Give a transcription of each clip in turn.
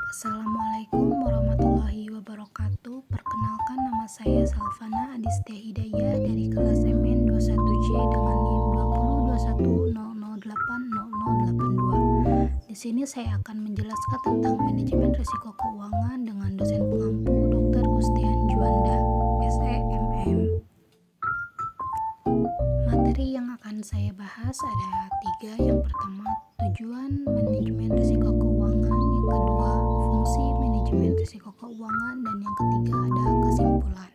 Assalamualaikum warahmatullahi wabarakatuh. Perkenalkan, nama saya Salvana Adistia Hidayah dari kelas MN 21C dengan NIM 202100800082. Di sini saya akan menjelaskan tentang manajemen risiko keuangan dengan dosen pengampu Dr. Gustian Juanda, SEMM. Materi yang akan saya bahas ada 3. Yang pertama, tujuan manajemen risiko keuangan. Yang kedua, fungsi manajemen risiko keuangan. Dan yang ketiga, ada kesimpulan.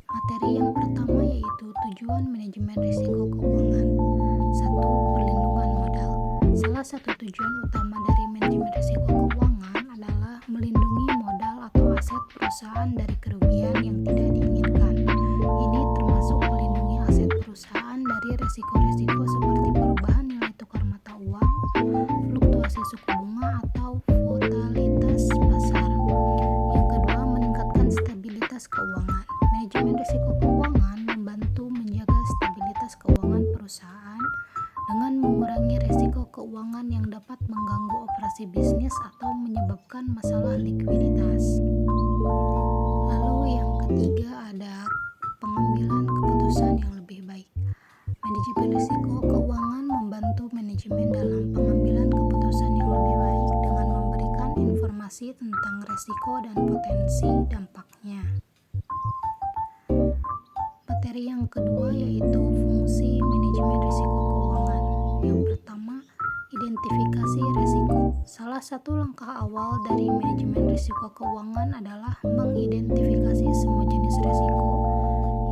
Materi yang pertama yaitu tujuan manajemen risiko keuangan. 1. Perlindungan modal. Salah satu tujuan utama dari manajemen risiko keuangan adalah melindungi modal atau aset perusahaan dari kerugian yang tidak diinginkan. Ini termasuk melindungi aset perusahaan dari risiko-risiko seperti perubahan nilai tukar mata uang, fluktuasi suku bunga, atau volatilitas pasar. Yang kedua, meningkatkan stabilitas keuangan. Manajemen risiko keuangan membantu menjaga stabilitas keuangan perusahaan dengan mengurangi risiko keuangan yang dapat mengganggu operasi bisnis atau menyebabkan masalah likuiditas. Lalu yang ketiga ada pengambilan keputusan yang lebih baik. Manajemen risiko keuangan membantu manajemen dalam pengambilan keputusan yang lebih baik dengan memberikan informasi tentang risiko dan potensi dampaknya. Materi yang kedua yaitu fungsi manajemen risiko keuangan. Yang pertama, identifikasi risiko. Salah satu langkah awal dari manajemen risiko keuangan adalah mengidentifikasi semua jenis risiko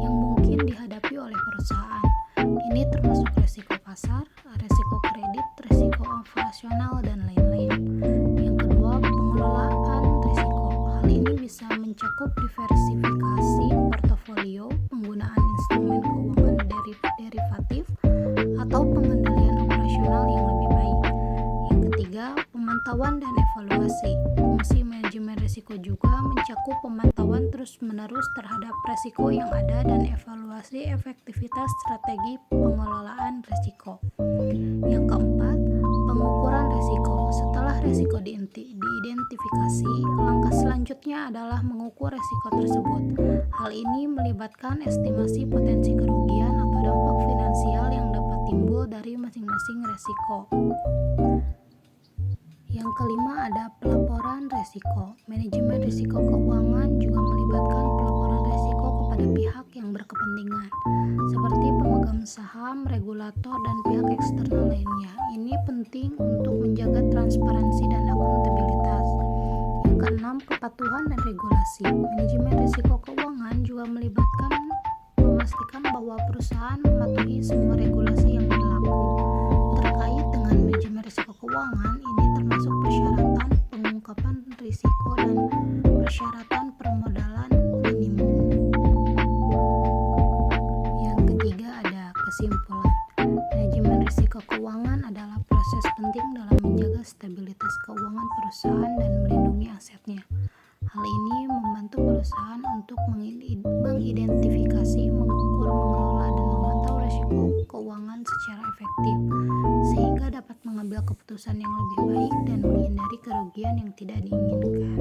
yang mungkin dihadapi oleh perusahaan. Ini termasuk risiko pasar, risiko kredit, risiko operasional, dan lain-lain. Yang kedua, pengelolaan risiko. Hal ini bisa mencakup diversifikasi portofolio, penggunaan instrumen keuangan derivatif, atau pengendalian operasional yang lebih baik. Yang ketiga, pemantauan dan evaluasi. Fungsi manajemen risiko juga mencakup pemantauan terus-menerus terhadap risiko yang ada dan evaluasi efektivitas strategi pengelolaan risiko. Yang keempat, pengukuran risiko. Setelah risiko diidentifikasi, langkah selanjutnya adalah mengukur risiko tersebut. Hal ini melibatkan estimasi potensi kerugian atau dampak finansial yang dapat timbul dari masing-masing risiko. Yang kelima ada pelaporan risiko. Manajemen risiko keuangan juga melibatkan pelaporan risiko kepada pihak yang berkepentingan, seperti pemegang saham, regulator, dan pihak eksternal lainnya. Ini penting untuk menjaga transparansi dan akuntabilitas. Yang keenam, kepatuhan dan regulasi. Manajemen risiko keuangan juga melibatkan memastikan bahwa perusahaan mematuhi semua regulasi yang berlaku. Terkait dengan manajemen risiko keuangan, ini termasuk persyaratan pengungkapan risiko dan persyaratan permodalan minimum. Yang ketiga ada kesimpulan. Manajemen risiko keuangan adalah proses penting dalam menjaga stabilitas keuangan perusahaan dan melindungi asetnya. Hal ini membantu perusahaan untuk mengidentifikasi, mengukur, mengelola, dan memantau risiko keuangan secara efektif, sehingga dapat mengambil keputusan yang lebih baik dan menghindari kerugian yang tidak diinginkan.